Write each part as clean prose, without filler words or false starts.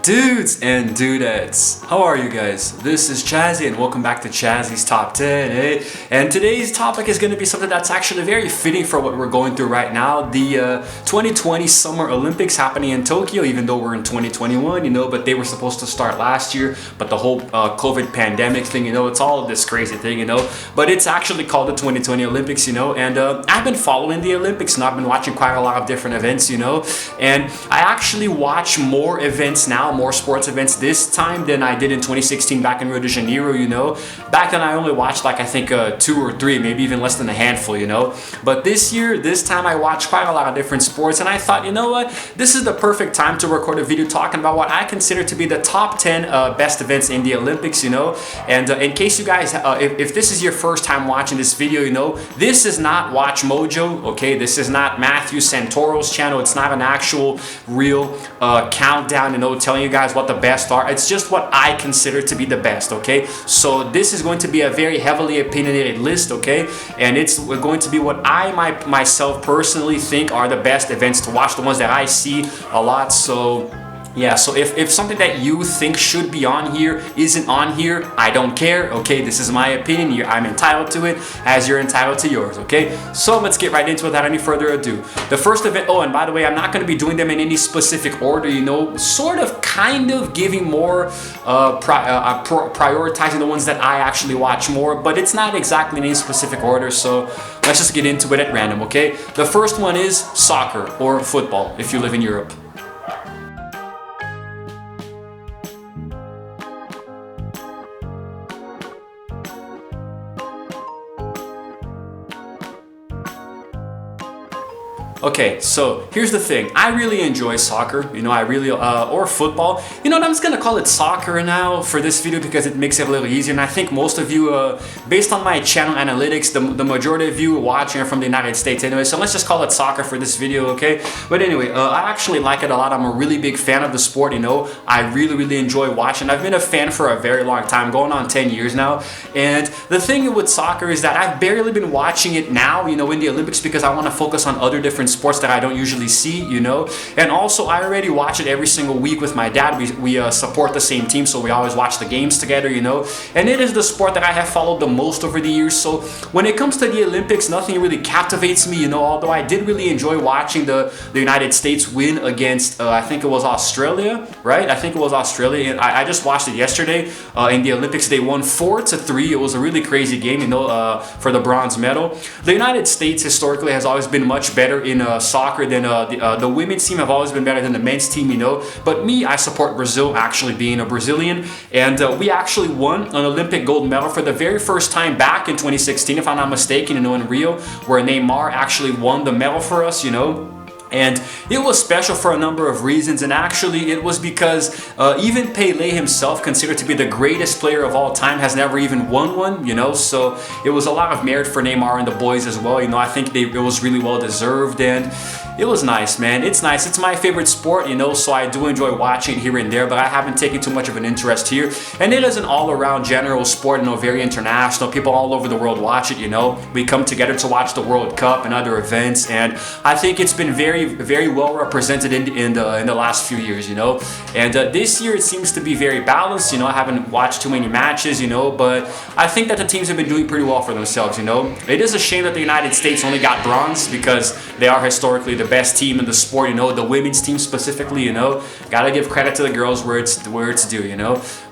Dudes and dudettes, how are you guys? This is Chazzy and welcome back to Chazzy's Top 10, eh? And today's topic is going to be something that's actually very fitting for what we're going through right now. The 2020 Summer Olympics happening in Tokyo, even though we're in 2021, but they were supposed to start last year, but the whole COVID pandemic thing, it's all of this crazy thing, but it's actually called the 2020 Olympics, and I've been following the Olympics and I've been watching quite a lot of different events, and I actually watch more events now, more sports events this time than I did in 2016 back in Rio de Janeiro, Back then I only watched I think 2 or 3, maybe even less than a handful, But this time I watched quite a lot of different sports and I thought, you know what, this is the perfect time to record a video talking about what I consider to be the top 10 best events in the Olympics, And in case you guys, if this is your first time watching this video, this is not Watch Mojo, okay? This is not Matthew Santoro's channel. It's not an actual real countdown, telling you guys what the best are. It's just what I consider to be the best, okay? So this is going to be a very heavily opinionated list, okay? And it's going to be what I myself personally think are the best events to watch, the ones that I see a lot. So yeah, so if something that you think should be on here isn't on here, I don't care, okay? This is my opinion. I'm entitled to it as you're entitled to yours, okay? So let's get right into it without any further ado. The first event, oh, and by the way, I'm not going to be doing them in any specific order, sort of kind of giving more, prioritizing the ones that I actually watch more, but it's not exactly in any specific order, so let's just get into it at random, okay? The first one is soccer or football if you live in Europe. Okay, so here's the thing. I really enjoy soccer, I really, or football. I'm just gonna call it soccer now for this video because it makes it a little easier. And I think most of you, based on my channel analytics, the majority of you watching are from the United States anyway. So let's just call it soccer for this video, okay? But anyway, I actually like it a lot. I'm a really big fan of the sport, I really enjoy watching. I've been a fan for a very long time, going on 10 years now. And the thing with soccer is that I've barely been watching it now, in the Olympics because I want to focus on other different sports that I don't usually see, and also I already watch it every single week with my dad. We support the same team, so we always watch the games together, and it is the sport that I have followed the most over the years. So when it comes to the Olympics, nothing really captivates me, although I did really enjoy watching the United States win against I think it was Australia, right? I think it was Australia, and I just watched it yesterday in the Olympics. They won 4-3. It was a really crazy game, for the bronze medal. The United States historically has always been much better in soccer than the women's team have always been better than the men's team, But me, I support Brazil, actually being a Brazilian, and we actually won an Olympic gold medal for the very first time back in 2016, if I'm not mistaken, in Rio, where Neymar actually won the medal for us, And it was special for a number of reasons, and actually it was because even Pelé himself, considered to be the greatest player of all time, has never even won one, so it was a lot of merit for Neymar and the boys as well. I think it was really well deserved, and it was nice, man. It's nice. It's my favorite sport, so I do enjoy watching it here and there, but I haven't taken too much of an interest here. And it is an all-around general sport, very international. People all over the world watch it, We come together to watch the World Cup and other events, and I think it's been very well represented in the last few years, And this year it seems to be very balanced, I haven't watched too many matches, but I think that the teams have been doing pretty well for themselves, It is a shame that the United States only got bronze because they are historically the best team in the sport, the women's team specifically, Gotta give credit to the girls where it's due,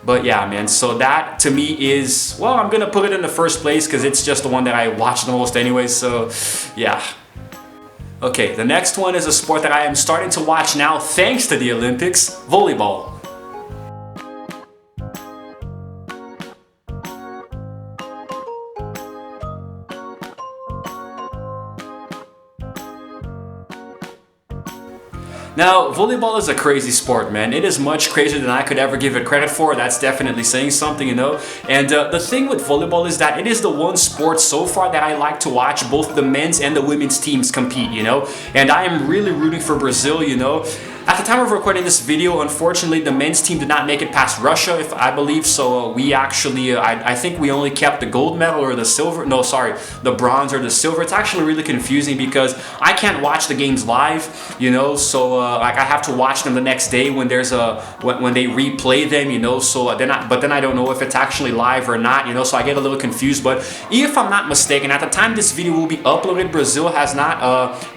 But yeah, man, so that to me is, well, I'm gonna put it in the first place because it's just the one that I watch the most anyway, so yeah. Okay, the next one is a sport that I am starting to watch now thanks to the Olympics, volleyball. Now, volleyball is a crazy sport, man. It is much crazier than I could ever give it credit for. That's definitely saying something, And the thing with volleyball is that it is the one sport so far that I like to watch both the men's and the women's teams compete, And I am really rooting for Brazil, At the time of recording this video, unfortunately, the men's team did not make it past Russia, if I believe. So we actually, I think we only kept the gold medal or the silver. No, sorry, the bronze or the silver. It's actually really confusing because I can't watch the games live, you know. So like I have to watch them the next day when there's when they replay them, you know. So then I don't know if it's actually live or not, you know. So I get a little confused. But if I'm not mistaken, at the time this video will be uploaded, Brazil has not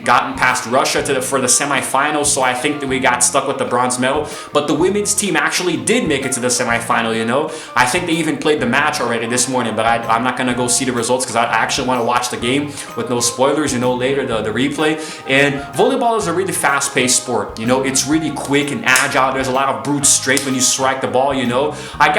gotten past Russia for the semifinals. So I think that we got stuck with the bronze medal. But the women's team actually did make it to the semifinal, you know. I think they even played the match already this morning, but I'm not gonna go see the results because I actually want to watch the game with no spoilers, you know, later the replay. And volleyball is a really fast-paced sport, you know. It's really quick and agile. There's a lot of brute strength when you strike the ball, you know. I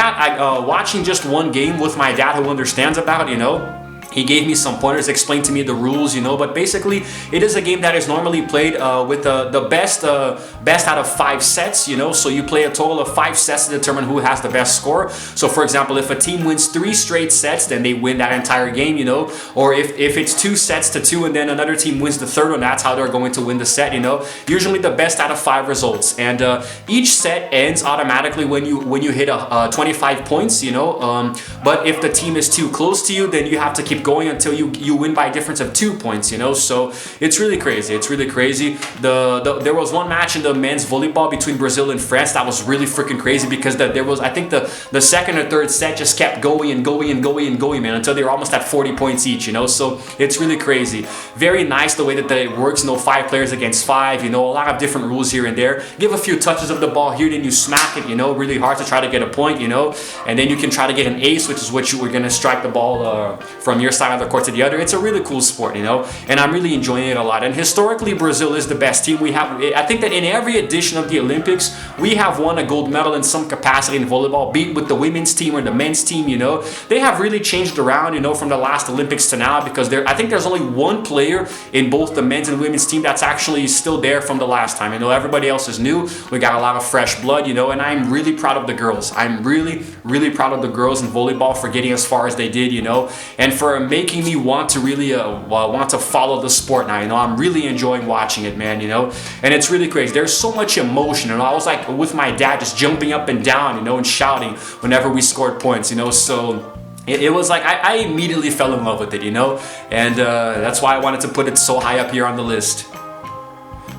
watching just one game with my dad who understands about it, you know. He gave me some pointers, explained to me the rules, you know, but basically it is a game that is normally played with the best out of 5 sets, you know. So you play a total of 5 sets to determine who has the best score. So for example, if a team wins 3 straight sets, then they win that entire game, you know. Or if it's 2 sets to 2 and then another team wins the third one, that's how they're going to win the set, you know. Usually the best out of 5 results, and each set ends automatically when you hit 25 points, you know. But if the team is too close to you, then you have to keep going until you win by a difference of 2 points, you know. So it's really crazy. It's really crazy. There was one match in the men's volleyball between Brazil and France that was really freaking crazy because there was, I think the second or third set just kept going and going and going and going, man, until they were almost at 40 points each, you know. So it's really crazy. Very nice the way that it works, you know, 5 players against 5, you know, a lot of different rules here and there. Give a few touches of the ball here, then you smack it, you know, really hard to try to get a point, you know, and then you can try to get an ace, which is what you were gonna strike the ball from your side of the court to the other. It's a really cool sport, you know, and I'm really enjoying it a lot. And historically, Brazil is the best team. We have, I think that in every edition of the Olympics, we have won a gold medal in some capacity in volleyball, be it with the women's team or the men's team, you know. They have really changed around, you know, from the last Olympics to now, because I think there's only one player in both the men's and women's team that's actually still there from the last time. You know, everybody else is new. We got a lot of fresh blood, you know, and I'm really proud of the girls. I'm really, really proud of the girls in volleyball for getting as far as they did, you know, and for making me want to really want to follow the sport now, you know. I'm really enjoying watching it, man, you know, and it's really crazy. There's so much emotion, and I was like with my dad just jumping up and down, you know, and shouting whenever we scored points, you know. So it was like I immediately fell in love with it, you know, and that's why I wanted to put it so high up here on the list.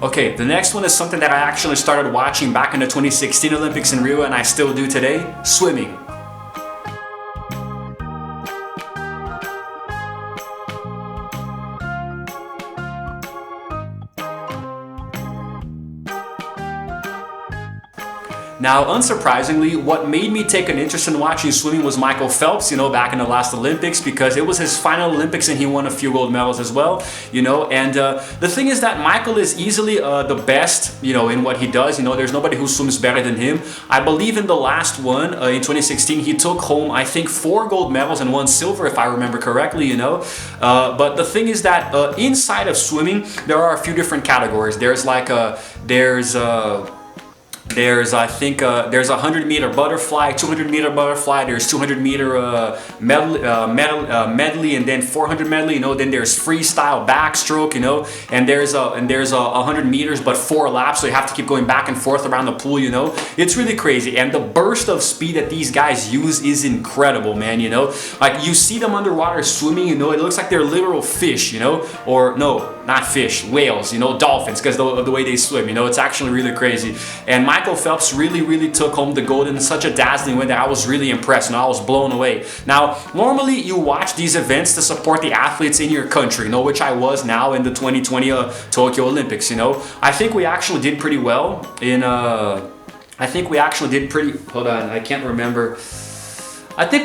Okay, the next one is something that I actually started watching back in the 2016 Olympics in Rio, and I still do today: swimming. Now, unsurprisingly, what made me take an interest in watching swimming was Michael Phelps, you know, back in the last Olympics, because it was his final Olympics and he won a few gold medals as well, you know. And the thing is that Michael is easily the best, you know, in what he does. You know, there's nobody who swims better than him. I believe in the last one, in 2016, he took home, I think, 4 gold medals and 1 silver, if I remember correctly, you know. But the thing is that inside of swimming, there are a few different categories. There's like there's I think there's a 100-meter butterfly, 200-meter butterfly, there's 200-meter medley, and then 400 medley, you know. Then there's freestyle backstroke, you know, and there's a 100 meters but 4 laps, so you have to keep going back and forth around the pool, you know. It's really crazy, and the burst of speed that these guys use is incredible, man, you know. Like, you see them underwater swimming, you know, it looks like they're literal fish, you know, or no, not fish, whales, you know, dolphins, because of the way they swim, you know. It's actually really crazy. And Michael Phelps really took home the gold in such a dazzling way that I was really impressed, and I was blown away. Now, normally you watch these events to support the athletes in your country, you know, which I was now in the 2020 Tokyo Olympics, you know. I think we actually did pretty well in, hold on, I can't remember. I think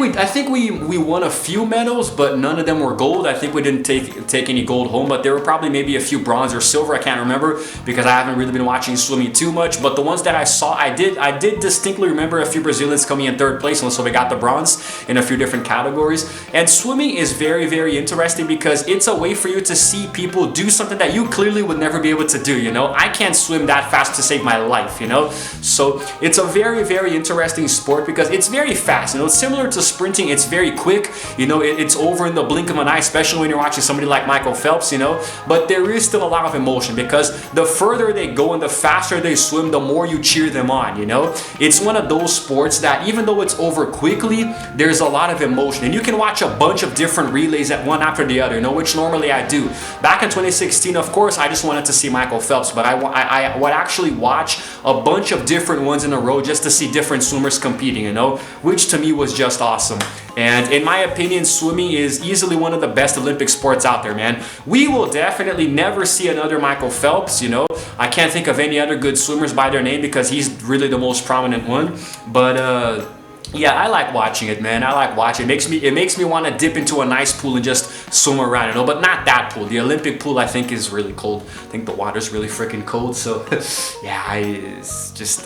we won a few medals, but none of them were gold. I think we didn't take any gold home, but there were probably maybe a few bronze or silver. I can't remember because I haven't really been watching swimming too much. But the ones that I saw, I did distinctly remember a few Brazilians coming in 3rd place, and so we got the bronze in a few different categories. And swimming is very interesting because it's a way for you to see people do something that you clearly would never be able to do, you know. I can't swim that fast to save my life, you know. So it's a very interesting sport because it's very fast, you know. It's similar similar to sprinting. It's very quick, you know, it's over in the blink of an eye, especially when you're watching somebody like Michael Phelps, you know, but there is still a lot of emotion because the further they go and the faster they swim, the more you cheer them on, you know. It's one of those sports that even though it's over quickly, there's a lot of emotion, and you can watch a bunch of different relays at one after the other, you know, which normally I do. Back in 2016, of course, I just wanted to see Michael Phelps, but I would actually watch a bunch of different ones in a row just to see different swimmers competing, you know, which to me was just awesome. And in my opinion, swimming is easily one of the best Olympic sports out there, man. We will definitely never see another Michael Phelps, you know. I can't think of any other good swimmers by their name because he's really the most prominent one. But yeah, I like watching it, man. I like watching it. It makes me want to dip into a nice pool and just swim around, you know, but not that pool. The Olympic pool, I think, is really cold. I think the water's really freaking cold. So yeah, it's just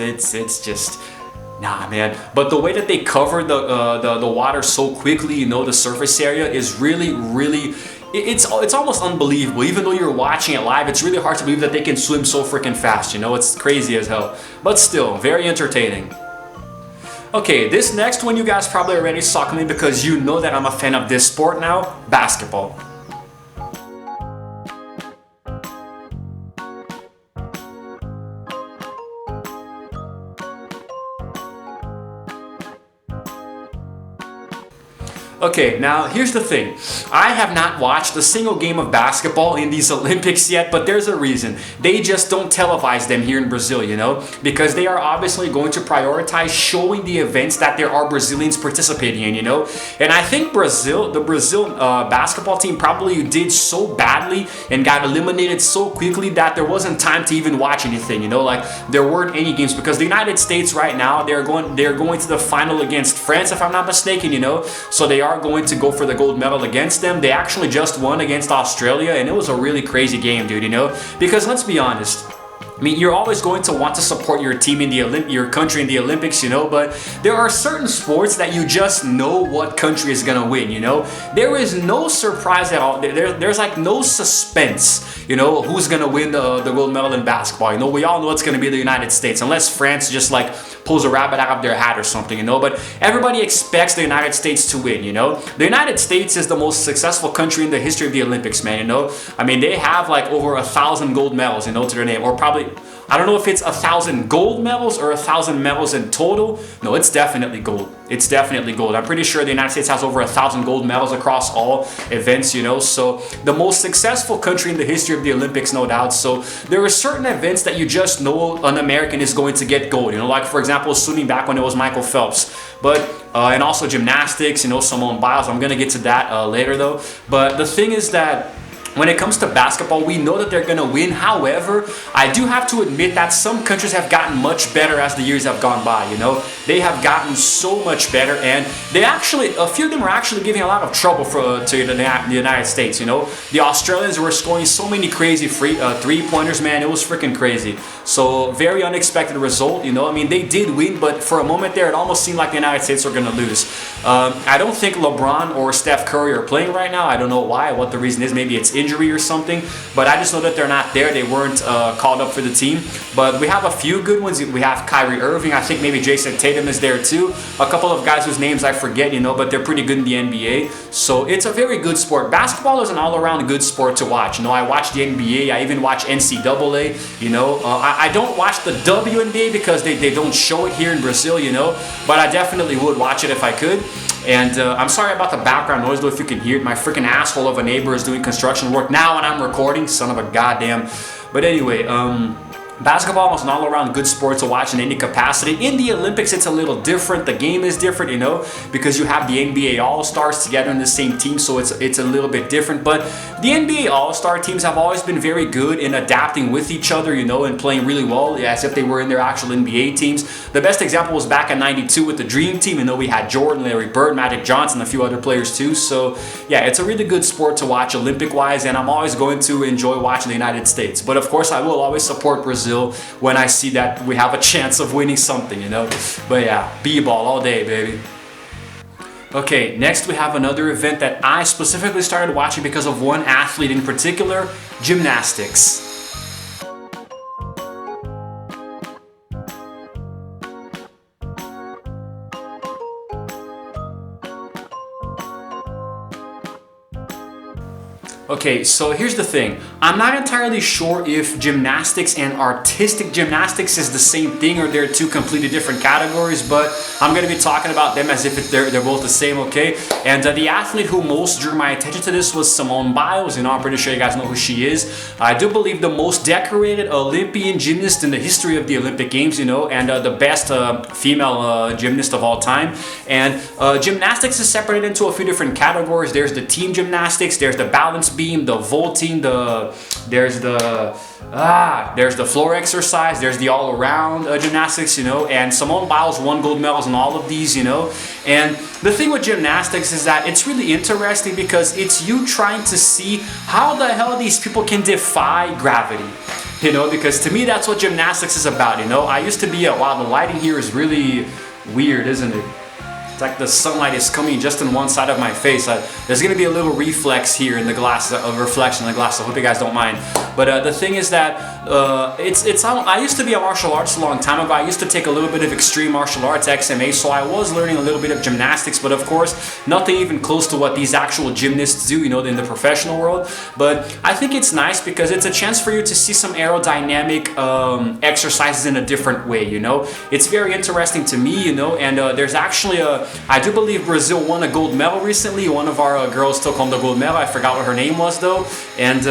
nah, man. But the way that they cover the water so quickly, you know, the surface area is really it's almost unbelievable. Even though you're watching it live, it's really hard to believe that they can swim so freaking fast, you know. It's crazy as hell, but still very entertaining. Okay, this next one you guys probably already saw coming because you know that I'm a fan of this sport now, basketball. Okay, now here's the thing. I have not watched a single game of basketball in these Olympics yet, but there's a reason. They just don't televise them here in Brazil, you know, because they are obviously going to prioritize showing the events that there are Brazilians participating in, you know. And I think the Brazil basketball team probably did so badly and got eliminated so quickly that there wasn't time to even watch anything, you know, like there weren't any games because the United States right now, they're going to the final against France, if I'm not mistaken, you know, so they are going to go for the gold medal against them. They actually just won against Australia, and it was a really crazy game, dude, you know, because let's be honest, I mean, you're always going to want to support your team in the your country in the Olympics, you know, but there are certain sports that you just know what country is gonna win, you know. There is no surprise at all. There's like no suspense, you know, who's gonna win the gold medal in basketball. You know, we all know it's gonna be the United States, unless France just like pulls a rabbit out of their hat or something, you know. But everybody expects the United States to win, you know. The United States is the most successful country in the history of the Olympics, man, you know. I mean, they have like over 1,000 gold medals, you know, to their name, or probably, I don't know if it's 1,000 gold medals or 1,000 medals in total. No, it's definitely gold. It's definitely gold. I'm pretty sure the United States has over 1,000 gold medals across all events, you know. So the most successful country in the history of the Olympics, no doubt. So there are certain events that you just know an American is going to get gold, you know, like for example, swimming back when it was Michael Phelps. But and also gymnastics, you know, Simone Biles. I'm gonna get to that later though. But the thing is that when it comes to basketball, we know that they're going to win. However, I do have to admit that some countries have gotten much better as the years have gone by, you know. They have gotten so much better, and they actually, a few of them are actually giving a lot of trouble to the United States, you know. The Australians were scoring so many crazy three-pointers, man. It was freaking crazy. So, very unexpected result, you know. I mean, they did win, but for a moment there, it almost seemed like the United States were going to lose. I don't think LeBron or Steph Curry are playing right now. I don't know why, what the reason is. Maybe it's injury or something, but I just know that they're not there. They weren't called up for the team. But we have a few good ones. We have Kyrie Irving. I think maybe Jason Tatum is there too. A couple of guys whose names I forget, you know, but they're pretty good in the NBA. So it's a very good sport. Basketball is an all-around good sport to watch. You know, I watch the NBA. I even watch NCAA. You know, I don't watch the WNBA because they don't show it here in Brazil, you know, but I definitely would watch it if I could. And I'm sorry about the background noise though, if you can hear it. My freaking asshole of a neighbor is doing construction work now when I'm recording, son of a goddamn. But anyway, basketball is an all-around good sport to watch in any capacity. In the Olympics, it's a little different. The game is different, you know, because you have the NBA All-Stars together in the same team, so it's a little bit different. But the NBA All-Star teams have always been very good in adapting with each other, you know, and playing really well, as if they were in their actual NBA teams. The best example was back in '92 with the Dream Team. You know, we had Jordan, Larry Bird, Magic Johnson, a few other players too. So yeah, it's a really good sport to watch Olympic-wise, and I'm always going to enjoy watching the United States. But of course, I will always support Brazil when I see that we have a chance of winning something, you know. But yeah, B-ball all day, baby. Okay, next we have another event that I specifically started watching because of one athlete in particular, gymnastics. Okay, so here's the thing. I'm not entirely sure if gymnastics and artistic gymnastics is the same thing or they're two completely different categories, but I'm going to be talking about them as if they're both the same, okay? And the athlete who most drew my attention to this was Simone Biles. You know, I'm pretty sure you guys know who she is. I do believe the most decorated Olympian gymnast in the history of the Olympic Games, you know, and the best female gymnast of all time. And gymnastics is separated into a few different categories. There's the team gymnastics, there's the balance beam, the vaulting, there's the floor exercise, there's the all-around gymnastics, you know, and Simone Biles won gold medals in all of these, you know. And the thing with gymnastics is that it's really interesting because it's you trying to see how the hell these people can defy gravity. You know, because to me that's what gymnastics is about, you know. I used to be wow, the lighting here is really weird, isn't it? It's like the sunlight is coming just in one side of my face. There's gonna be a little reflex here in the glass, of reflection in the glass, so I hope you guys don't mind. But the thing is that I used to be a martial artist a long time ago. I used to take a little bit of extreme martial arts, XMA, so I was learning a little bit of gymnastics, but of course, nothing even close to what these actual gymnasts do, you know, in the professional world. But I think it's nice because it's a chance for you to see some aerodynamic exercises in a different way, you know. It's very interesting to me, you know, and there's actually I do believe Brazil won a gold medal recently. One of our girls took home the gold medal. I forgot what her name was though. And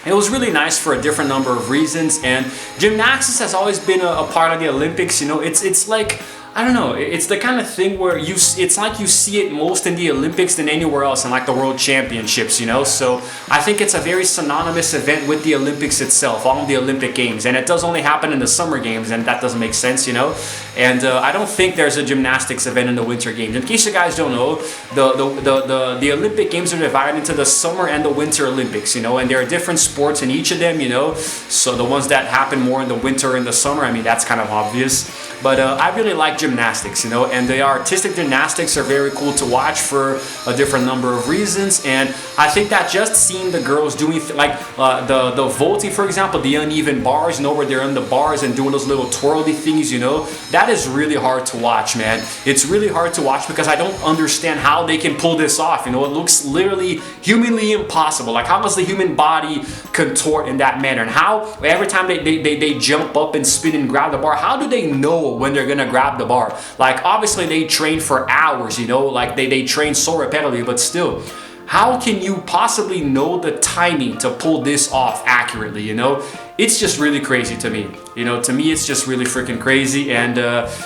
it was really nice for a different number of reasons. And gymnastics has always been a part of the Olympics. You know, it's like, I don't know, it's the kind of thing where it's like you see it most in the Olympics than anywhere else in like the World Championships, you know. So I think it's a very synonymous event with the Olympics itself, all of the Olympic Games, and it does only happen in the Summer Games, and that doesn't make sense, you know. And I don't think there's a gymnastics event in the Winter Games. In case you guys don't know, the Olympic Games are divided into the Summer and the Winter Olympics, you know, and there are different sports in each of them, you know. So the ones that happen more in the winter and the summer, I mean, that's kind of obvious. But I really like gymnastics, you know, and the artistic gymnastics are very cool to watch for a different number of reasons. And I think that just seeing the girls doing the vaulting, for example, the uneven bars, you know, where they're in the bars and doing those little twirly things, you know, that is really hard to watch, man. It's really hard to watch because I don't understand how they can pull this off, you know. It looks literally humanly impossible. Like, how does the human body contort in that manner? And how every time they jump up and spin and grab the bar, how do they know when they're gonna grab the bar? Like, obviously they train for hours, you know, like they train so repetitively, but still, how can you possibly know the timing to pull this off accurately, you know? It's just really crazy to me. You know, to me, it's just really freaking crazy. And,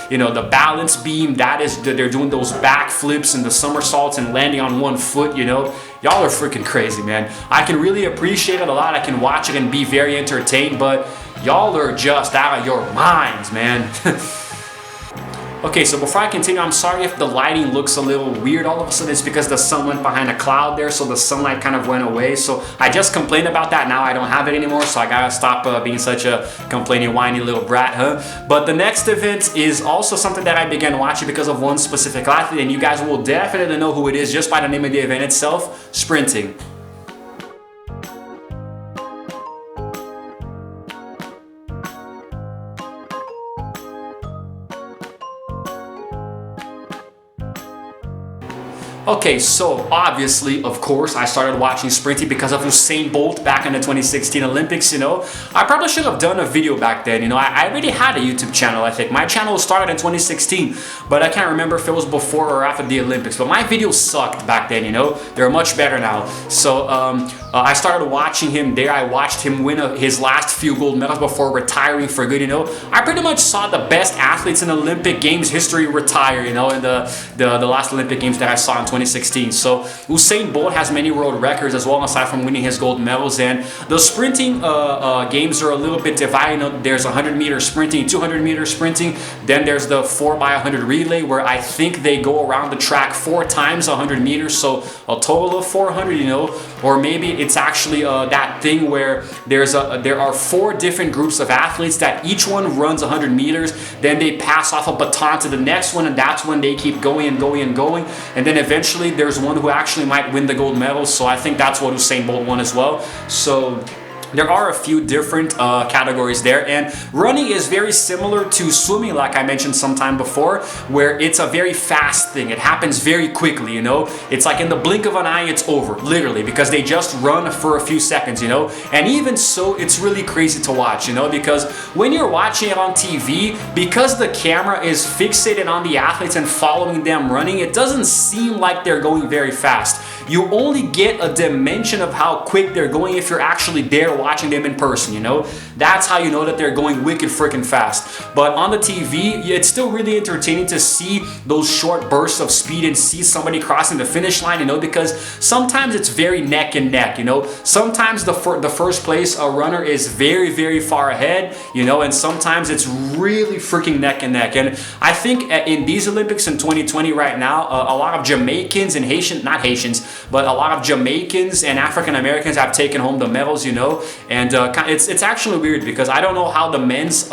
you know, the balance beam, they're doing those backflips and the somersaults and landing on one foot, you know. Y'all are freaking crazy, man. I can really appreciate it a lot. I can watch it and be very entertained, but y'all are just out of your minds, man. Okay, so before I continue, I'm sorry if the lighting looks a little weird all of a sudden. It's because the sun went behind a cloud there, so the sunlight kind of went away. So I just complained about that. Now I don't have it anymore, so I gotta stop being such a complaining, whiny little brat, huh? But the next event is also something that I began watching because of one specific athlete, and you guys will definitely know who it is just by the name of the event itself: sprinting. Okay, so obviously, of course, I started watching sprinting because of Usain Bolt back in the 2016 Olympics, you know. I probably should have done a video back then, you know. I already had a YouTube channel, I think. My channel started in 2016, but I can't remember if it was before or after the Olympics. But my videos sucked back then, you know. They're much better now. So I started watching him there. I watched him win his last few gold medals before retiring for good, you know. I pretty much saw the best athletes in Olympic Games history retire, you know, in the last Olympic Games that I saw in 2016. So Usain Bolt has many world records as well, aside from winning his gold medals. And the sprinting games are a little bit divided. You know, there's 100-meter sprinting, 200-meter sprinting. Then there's the 4x100 relay, where I think they go around the track 4 times 100 meters, so a total of 400, you know. Or maybe it's actually that thing where there are 4 different groups of athletes that each one runs 100 meters. Then they pass off a baton to the next one, and that's when they keep going and going and going. And then eventually there's one who actually might win the gold medal. So I think that's what Usain Bolt won as well. So there are a few different categories there, and running is very similar to swimming, like I mentioned sometime before, where it's a very fast thing. It happens very quickly, you know. It's like in the blink of an eye, it's over, literally, because they just run for a few seconds, you know. And even so, it's really crazy to watch, you know, because when you're watching it on TV, because the camera is fixated on the athletes and following them running, it doesn't seem like they're going very fast. You only get a dimension of how quick they're going if you're actually there watching them in person, you know? That's how you know that they're going wicked freaking fast. But on the TV, it's still really entertaining to see those short bursts of speed and see somebody crossing the finish line, you know, because sometimes it's very neck and neck, you know? Sometimes the first place runner is very, very far ahead, you know, and sometimes it's really freaking neck and neck. And I think in these Olympics in 2020 right now, a lot of Jamaicans and not Haitians, but a lot of Jamaicans and African Americans have taken home the medals, you know, and it's actually weird because I don't know how the men's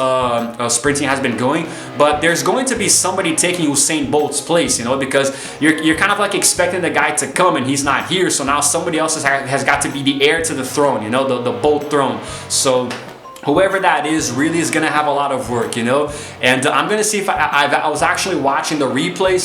sprinting has been going, but there's going to be somebody taking Usain Bolt's place, you know, because you're kind of like expecting the guy to come and he's not here, so now somebody else has got to be the heir to the throne, you know, the Bolt throne. So whoever that is really is gonna have a lot of work, you know. And I'm gonna see if I was actually watching the replay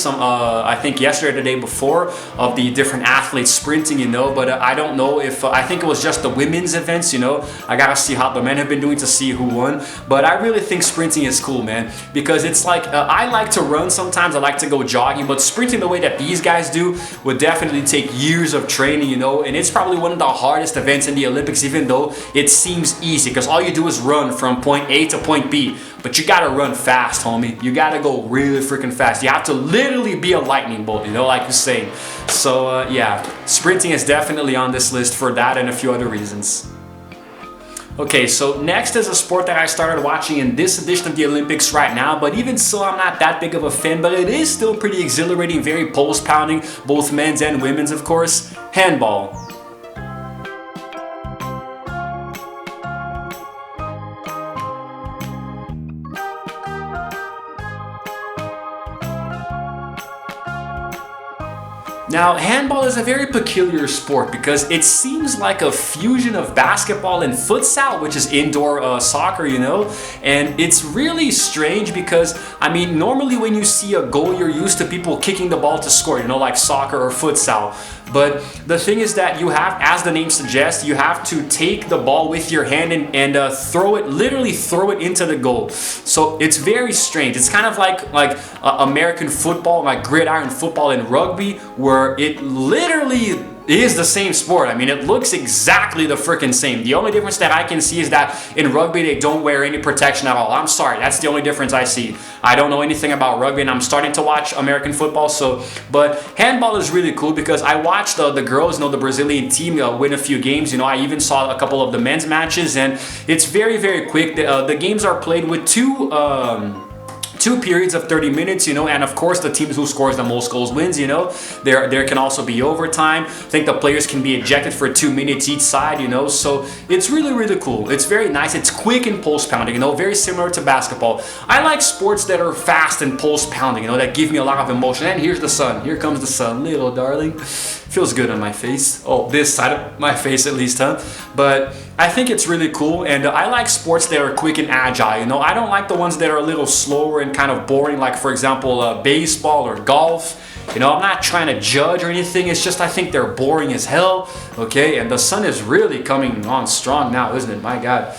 I think yesterday or the day before of the different athletes sprinting, you know, but I don't know if I think it was just the women's events, you know. I gotta see how the men have been doing to see who won, but I really think sprinting is cool, man, because it's like I like to run sometimes, I like to go jogging, but sprinting the way that these guys do would definitely take years of training, you know, and it's probably one of the hardest events in the Olympics, even though it seems easy because all you do is run from point A to point B, but you gotta run fast, homie. You gotta go really freaking fast. You have to literally be a lightning bolt, you know, like Usain. So yeah, sprinting is definitely on this list for that and a few other reasons. Okay, so next is a sport that I started watching in this edition of the Olympics right now, but even so, I'm not that big of a fan, but it is still pretty exhilarating, very pulse pounding, both men's and women's, of course. Handball. Now, handball is a very peculiar sport because it seems like a fusion of basketball and futsal, which is indoor soccer, you know? And it's really strange because, I mean, normally when you see a goal, you're used to people kicking the ball to score, you know, like soccer or futsal. But the thing is that you have, as the name suggests, you have to take the ball with your hand and literally throw it into the goal. So it's very strange. It's kind of like American football, like gridiron football and rugby, where it literally is the same sport. I mean, it looks exactly the freaking same. The only difference that I can see is that in rugby, they don't wear any protection at all. I'm sorry, that's the only difference I see. I don't know anything about rugby and I'm starting to watch American football, but handball is really cool because I watched the girls, you know, the Brazilian team win a few games. You know, I even saw a couple of the men's matches and it's very, very quick. The games are played with two periods of 30 minutes, you know, and of course the team who scores the most goals wins, you know. There can also be overtime. I think the players can be ejected for 2 minutes each side, you know, so it's really, really cool. It's very nice. It's quick and pulse pounding, you know, very similar to basketball. I like sports that are fast and pulse pounding, you know, that give me a lot of emotion. And here's the sun. Here comes the sun, little darling. Feels good on my face. Oh, this side of my face at least, huh? But I think it's really cool, and I like sports that are quick and agile, you know. I don't like the ones that are a little slower and kind of boring, like for example baseball or golf. You know, I'm not trying to judge or anything, it's just I think they're boring as hell, okay? And the sun is really coming on strong now, isn't it? My God.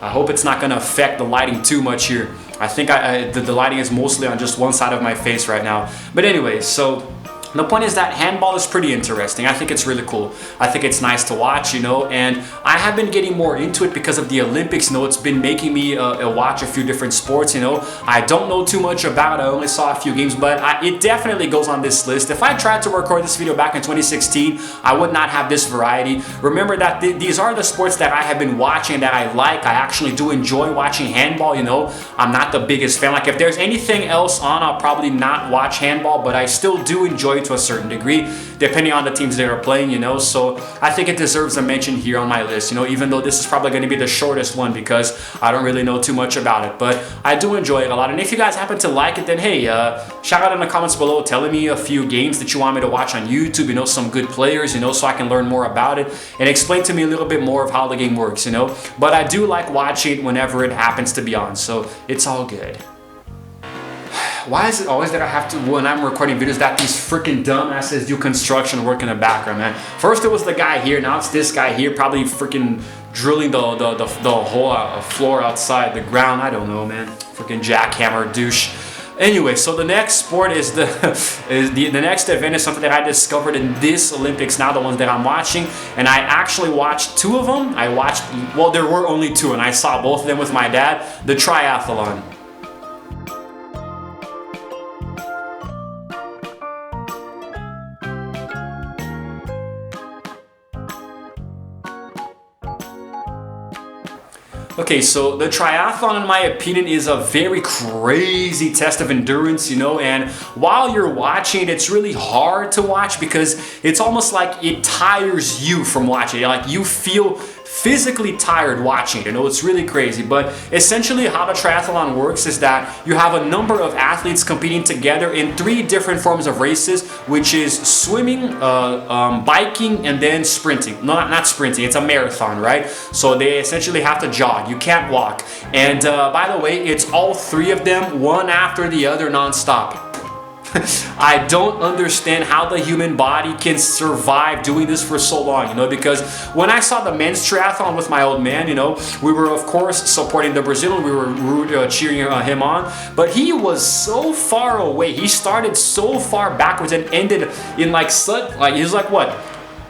I hope it's not gonna affect the lighting too much here. I think the lighting is mostly on just one side of my face right now. But anyway, so the point is that handball is pretty interesting. I think it's really cool. I think it's nice to watch, you know, and I have been getting more into it because of the Olympics. You know, it's been making me watch a few different sports, you know. I don't know too much about it. I only saw a few games, but it definitely goes on this list. If I tried to record this video back in 2016, I would not have this variety. Remember that these are the sports that I have been watching that I like. I actually do enjoy watching handball, you know. I'm not the biggest fan. Like if there's anything else on, I'll probably not watch handball, but I still do enjoy to a certain degree, depending on the teams they are playing, you know. So I think it deserves a mention here on my list, you know, even though this is probably going to be the shortest one because I don't really know too much about it, but I do enjoy it a lot. And if you guys happen to like it, then hey, shout out in the comments below telling me a few games that you want me to watch on YouTube, you know, some good players, you know, so I can learn more about it and explain to me a little bit more of how the game works, you know. But I do like watching it whenever it happens to be on, so it's all good. Why is it always that I have to, when I'm recording videos, that these freaking dumbasses do construction work in the background, man? First it was the guy here, now it's this guy here, probably freaking drilling the whole floor outside, the ground, I don't know, man. Freaking jackhammer douche. Anyway, so the next sport is the next event is something that I discovered in this Olympics now, the ones that I'm watching, and I actually watched two of them. Well, there were only two, and I saw both of them with my dad, the triathlon. Okay, so the triathlon, in my opinion, is a very crazy test of endurance, you know, and while you're watching it, it's really hard to watch because it's almost like it tires you from watching it. Like, you feel physically tired watching it, you know, it's really crazy. But essentially how the triathlon works is that you have a number of athletes competing together in 3 different forms of races, which is swimming, biking, and then sprinting. No, not sprinting, it's a marathon, right? So they essentially have to jog, you can't walk. And by the way, it's all 3 of them, one after the other, non-stop. I don't understand how the human body can survive doing this for so long, you know, because when I saw the men's triathlon with my old man, you know, we were of course supporting the Brazilian, we were cheering him on, but he was so far away. He started so far backwards and ended in like he was like what?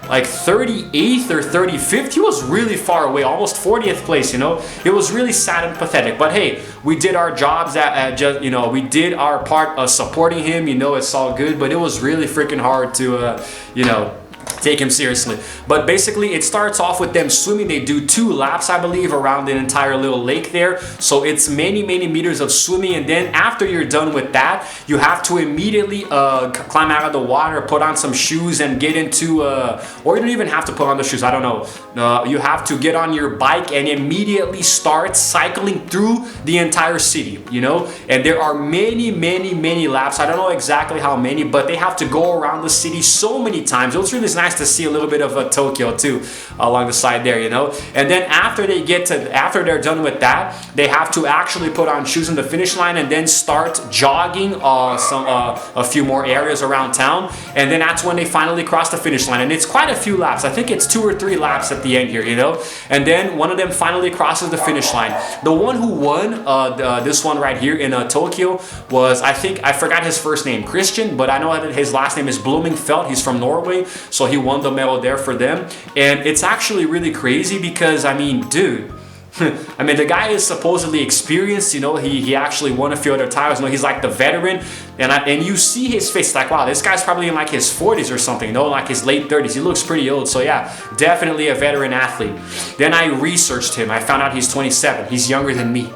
Like 38th or 35th, he was really far away, almost 40th place, you know. It was really sad and pathetic, but hey, we did our jobs you know, we did our part of supporting him, you know, it's all good, but it was really freaking hard to, you know, take him seriously. But basically it starts off with them swimming. They do 2 laps, I believe, around the entire little lake there, so it's many meters of swimming, and then after you're done with that, you have to immediately climb out of the water, put on some shoes, and get into or you don't even have to put on the shoes, I don't know, you have to get on your bike and immediately start cycling through the entire city, you know. And there are many laps. I don't know exactly how many, but they have to go around the city so many times. It was really nice to see a little bit of Tokyo too along the side there, you know. And then after they're done with that, they have to actually put on shoes in the finish line and then start jogging a few more areas around town, and then that's when they finally cross the finish line. And it's quite a few laps. I think it's 2 or 3 laps at the end here, you know. And then one of them finally crosses the finish line. The one who won this one right here in Tokyo was, I think, I forgot his first name, Christian, but I know that his last name is Blumenfeld. He's from Norway, so he won the medal there for them. And it's actually really crazy because, I mean, dude, I mean, the guy is supposedly experienced, you know, he actually won a few other titles, you know, he's like the veteran, and you see his face, like, wow, this guy's probably in like his 40s or something, you know, like his late 30s, he looks pretty old. So yeah, definitely a veteran athlete. Then I researched him, I found out he's 27, he's younger than me.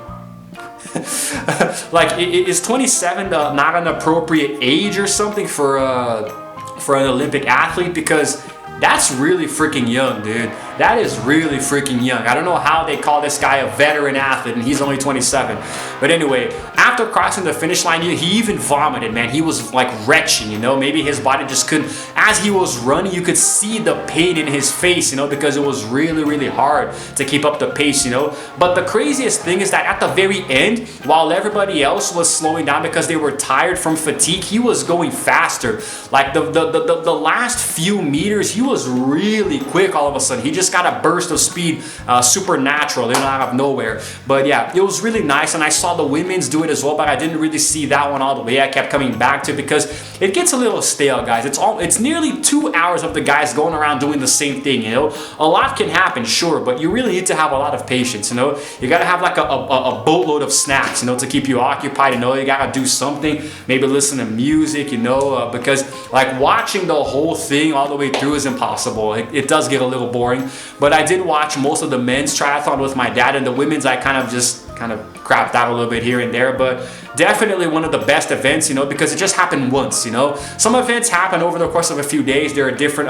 Like, is 27 not an appropriate age or something for an Olympic athlete? Because that's really freaking young, dude. That is really freaking young. I don't know how they call this guy a veteran athlete and he's only 27. But anyway, after crossing the finish line, he even vomited, man. He was like retching, you know. Maybe his body just couldn't. As he was running, you could see the pain in his face, you know, because it was really hard to keep up the pace, you know. But the craziest thing is that at the very end, while everybody else was slowing down because they were tired from fatigue, he was going faster. Like the last few meters, he was really quick all of a sudden. He just got a burst of speed, supernatural, you know, out of nowhere. But yeah, it was really nice, and I saw the women's do it as well, but I didn't really see that one all the way. I kept coming back to it because it gets a little stale, guys. It's nearly 2 hours of the guys going around doing the same thing, you know. A lot can happen, sure, but you really need to have a lot of patience, you know. You gotta have like a boatload of snacks, you know, to keep you occupied, you know. You gotta do something, maybe listen to music, you know, because like watching the whole thing all the way through is impossible. It does get a little boring. But I did watch most of the men's triathlon with my dad, and the women's I kind of just kind of crapped out a little bit here and there, but definitely one of the best events, you know, because it just happened once, you know. Some events happen over the course of a few days. There are different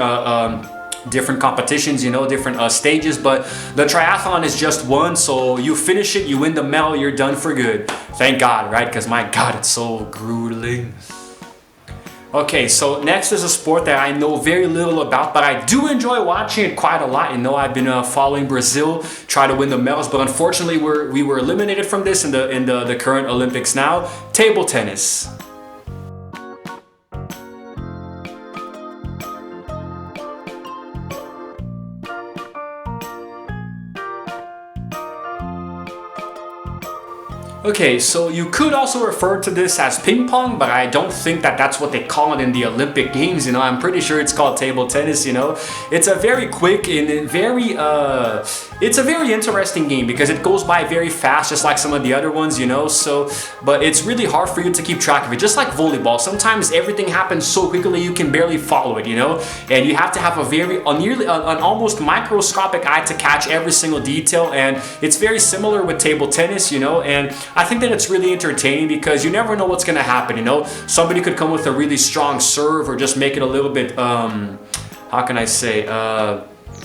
competitions, you know, different stages, but the triathlon is just one, so you finish it, you win the medal, you're done for good. Thank God, right? Because my God, it's so grueling. Okay, so next is a sport that I know very little about, but I do enjoy watching it quite a lot. You know, I've been following Brazil try to win the medals, but unfortunately we were eliminated from this in the current Olympics now. Table tennis. Okay, so you could also refer to this as ping pong, but I don't think that that's what they call it in the Olympic Games, you know. I'm pretty sure it's called table tennis, you know. It's a very quick and it's a very interesting game because it goes by very fast, just like some of the other ones, you know. So, but it's really hard for you to keep track of it, just like volleyball. Sometimes everything happens so quickly you can barely follow it, you know, and you have to have an almost microscopic eye to catch every single detail. And it's very similar with table tennis, you know, and I think that it's really entertaining because you never know what's going to happen, you know. Somebody could come with a really strong serve or just make it a little bit, how can I say,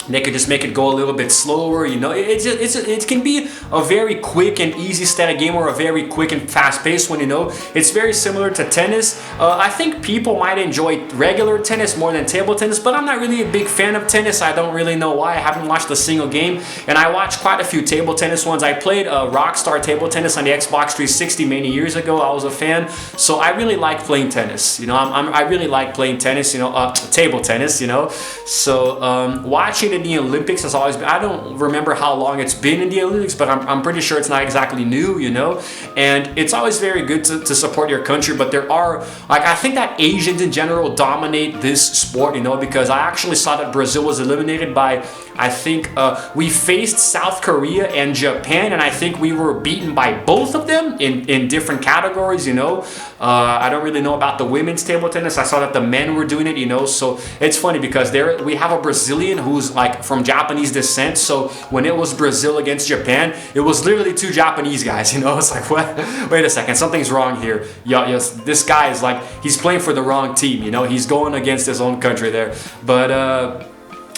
they could just make it go a little bit slower, you know. It can be a very quick and easy static game or a very quick and fast-paced one, you know. It's very similar to tennis. I think people might enjoy regular tennis more than table tennis, but I'm not really a big fan of tennis. I don't really know why. I haven't watched a single game, and I watched quite a few table tennis ones. I played Rockstar Table Tennis on the Xbox 360 many years ago. I was a fan, so I really like playing tennis, you know. I really like playing tennis, you know, table tennis, you know. So watching in the Olympics has always been, I don't remember how long it's been in the Olympics, but I'm pretty sure it's not exactly new, you know. And it's always very good to support your country, but there are, like, I think that Asians in general dominate this sport, you know, because I actually saw that Brazil was eliminated by, I think we faced South Korea and Japan, and I think we were beaten by both of them in different categories, you know. I don't really know about the women's table tennis. I saw that the men were doing it, you know. So it's funny because we have a Brazilian who's like from Japanese descent. So when it was Brazil against Japan, it was literally two Japanese guys, you know. It's like, what? Wait a second, something's wrong here. Yes, this guy is like, he's playing for the wrong team, you know. He's going against his own country there. But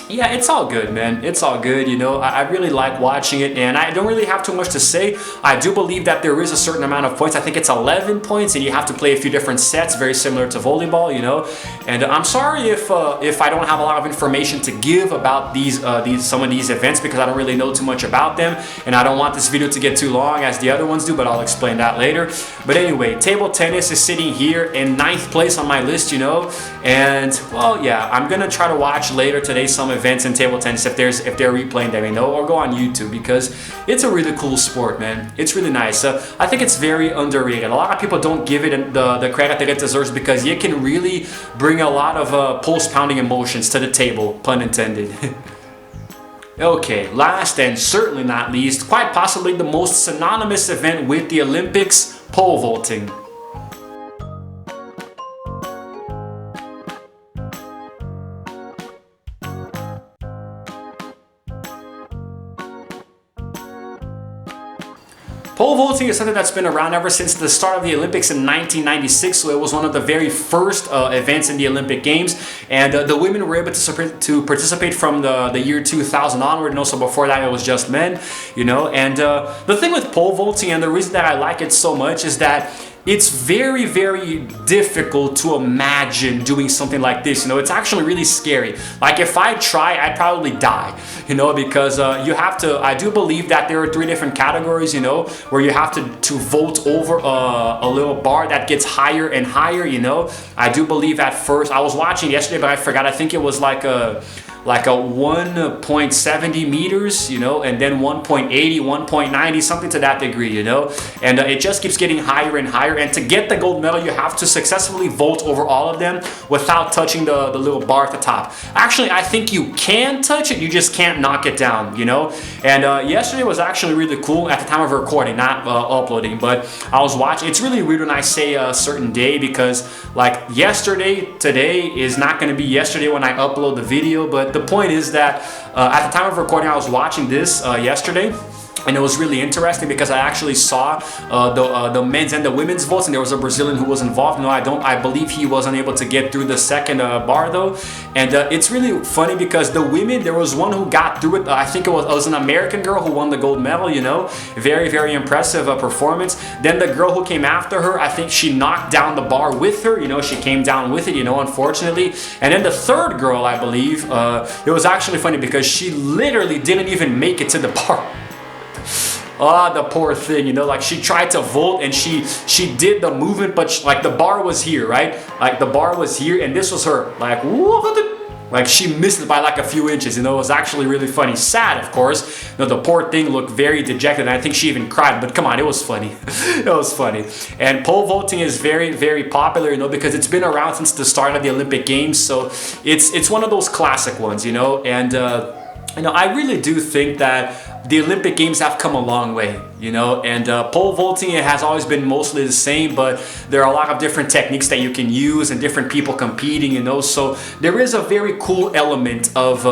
yeah, it's all good, man. It's all good, you know. I really like watching it, and I don't really have too much to say. I do believe that there is a certain amount of points. I think it's 11 points, and you have to play a few different sets, very similar to volleyball, you know. And I'm sorry if I don't have a lot of information to give about some of these events because I don't really know too much about them, and I don't want this video to get too long as the other ones do, but I'll explain that later. But anyway, table tennis is sitting here in 9th place on my list, you know. And well, yeah, I'm gonna try to watch later today some events in table tennis if they're replaying them, you know, or go on YouTube because it's a really cool sport, man. It's really nice. I think it's very underrated. A lot of people don't give it the credit that it deserves because it can really bring a lot of pulse-pounding emotions to the table, pun intended. Okay, last and certainly not least, quite possibly the most synonymous event with the Olympics, pole vaulting. Pole vaulting is something that's been around ever since the start of the Olympics in 1996, so it was one of the very first events in the Olympic Games, and the women were able to participate from the year 2000 onward, and also before that it was just men, you know. And the thing with pole vaulting, and the reason that I like it so much, is that it's very, very difficult to imagine doing something like this, you know. It's actually really scary. Like, if I try, I'd probably die, you know, because you have to, I do believe that there are 3 different categories, you know, where you have to vault over a little bar that gets higher and higher, you know. I do believe at first, I was watching yesterday, but I forgot, I think it was like a 1.70 meters, you know, and then 1.80, 1.90, something to that degree, you know. And it just keeps getting higher and higher. And to get the gold medal, you have to successfully vault over all of them without touching the little bar at the top. Actually, I think you can touch it, you just can't knock it down, you know. And yesterday was actually really cool at the time of recording, not uploading, but I was watching. It's really weird when I say a certain day because, like, yesterday, today is not going to be yesterday when I upload the video, but the point is that at the time of recording, I was watching this yesterday, And it was really interesting because I actually saw the men's and the women's votes, and there was a Brazilian who was involved. No, I believe he wasn't able to get through the second bar though. And it's really funny because the women, there was one who got through it. I think it was an American girl who won the gold medal, you know, very, very impressive performance. Then the girl who came after her, I think she knocked down the bar with her, you know, she came down with it, you know, unfortunately. And then the third girl, I believe, it was actually funny because she literally didn't even make it to the bar. Ah, the poor thing, you know, like she tried to vault and she did the movement, but like the bar was here, right? Like the bar was here and this was her, like, like she missed it by like a few inches, you know. It was actually really funny. Sad, of course. You know, the poor thing looked very dejected, and I think she even cried, but come on, it was funny. It was funny. And pole vaulting is very, very popular, you know, because it's been around since the start of the Olympic Games, so it's one of those classic ones, you know. And you know, I really do think that the Olympic Games have come a long way, you know, and pole vaulting, it has always been mostly the same, but there are a lot of different techniques that you can use and different people competing, you know, so there is a very cool element of,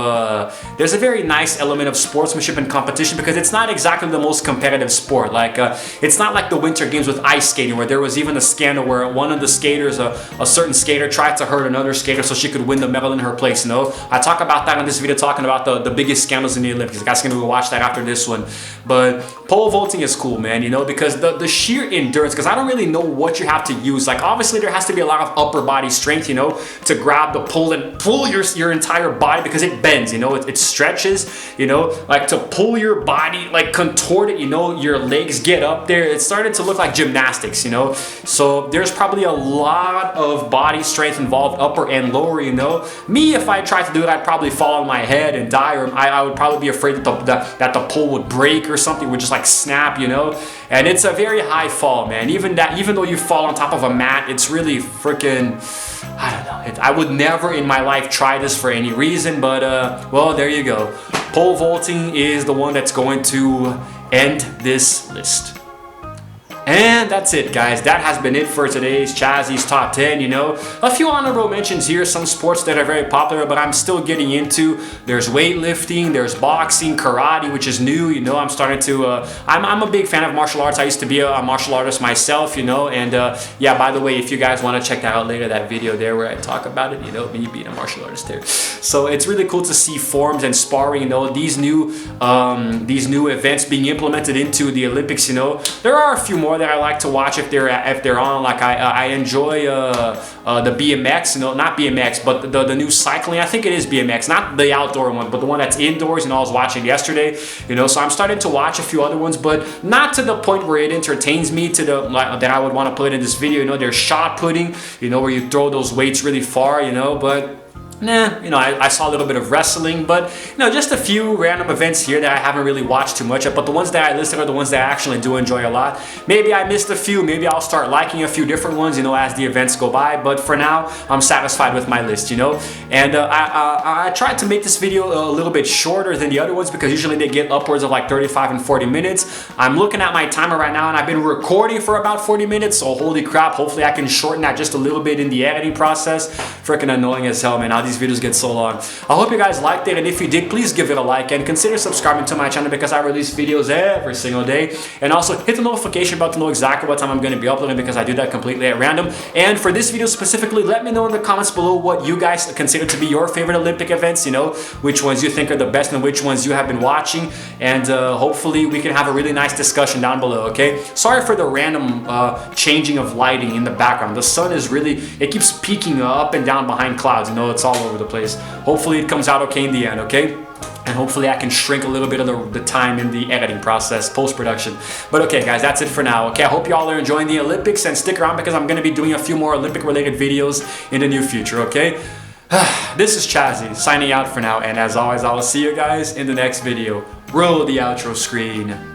there's a very nice element of sportsmanship and competition because it's not exactly the most competitive sport. Like, it's not like the Winter Games with ice skating where there was even a scandal where one of the skaters, a certain skater tried to hurt another skater so she could win the medal in her place, you know. I talk about that in this video, talking about the biggest scandals in the Olympics. You guys can go watch that after this one. But pole vaulting is cool, man, you know, because the sheer endurance, because I don't really know what you have to use. Like, obviously there has to be a lot of upper body strength, you know, to grab the pole and pull your entire body because it bends, you know, it stretches, you know, like to pull your body, like contort it, you know, your legs get up there. It started to look like gymnastics, you know, so there's probably a lot of body strength involved, upper and lower, you know. Me, if I tried to do it, I'd probably fall on my head and die, or I would probably be afraid that the pole would break or something, would just like snap, you know. And it's a very high fall, man. Even though you fall on top of a mat, it's really freaking, I don't know. I would never in my life try this for any reason, but well, there you go. Pole vaulting is the one that's going to end this list. And that's it, guys. That has been it for today's Chazzy's Top 10, you know. A few honorable mentions here, some sports that are very popular, but I'm still getting into. There's weightlifting, there's boxing, karate, which is new, you know. I'm starting to, I'm a big fan of martial arts. I used to be a martial artist myself, you know. And yeah, by the way, if you guys want to check that out later, that video there where I talk about it, you know, me being a martial artist there. So it's really cool to see forms and sparring, you know, these new events being implemented into the Olympics, you know. There are a few more that I like to watch if they're on. Like I enjoy the BMX, you know, not BMX, but the new cycling. I think it is BMX, not the outdoor one, but the one that's indoors. You know, I was watching yesterday. You know, so I'm starting to watch a few other ones, but not to the point where it entertains me to the that I would want to put in this video. You know, there's shot putting. You know, where you throw those weights really far. You know, but. Nah, you know, I saw a little bit of wrestling, but, you know, just a few random events here that I haven't really watched too much of, but the ones that I listed are the ones that I actually do enjoy a lot. Maybe I missed a few, maybe I'll start liking a few different ones, you know, as the events go by, but for now, I'm satisfied with my list, you know. And I tried to make this video a little bit shorter than the other ones because usually they get upwards of like 35 and 40 minutes. I'm looking at my timer right now and I've been recording for about 40 minutes, so holy crap, hopefully I can shorten that just a little bit in the editing process. Freaking annoying as hell, man, how these videos get so long. I hope you guys liked it, and if you did, please give it a like and consider subscribing to my channel because I release videos every single day. And also hit the notification bell to know exactly what time I'm going to be uploading because I do that completely at random. And for this video specifically, let me know in the comments below what you guys consider to be your favorite Olympic events, you know, which ones you think are the best and which ones you have been watching, and hopefully we can have a really nice discussion down below, okay? Sorry for the random changing of lighting in the background. The sun is really, it keeps peeking up and down behind clouds, you know, it's all over the place. Hopefully it comes out okay in the end, okay? And hopefully I can shrink a little bit of the time in the editing process, post-production. But okay, guys, that's it for now, okay? I hope y'all are enjoying the Olympics, and stick around because I'm going to be doing a few more Olympic-related videos in the near future, okay? This is Chazzy, signing out for now, and as always, I will see you guys in the next video. Roll the outro screen.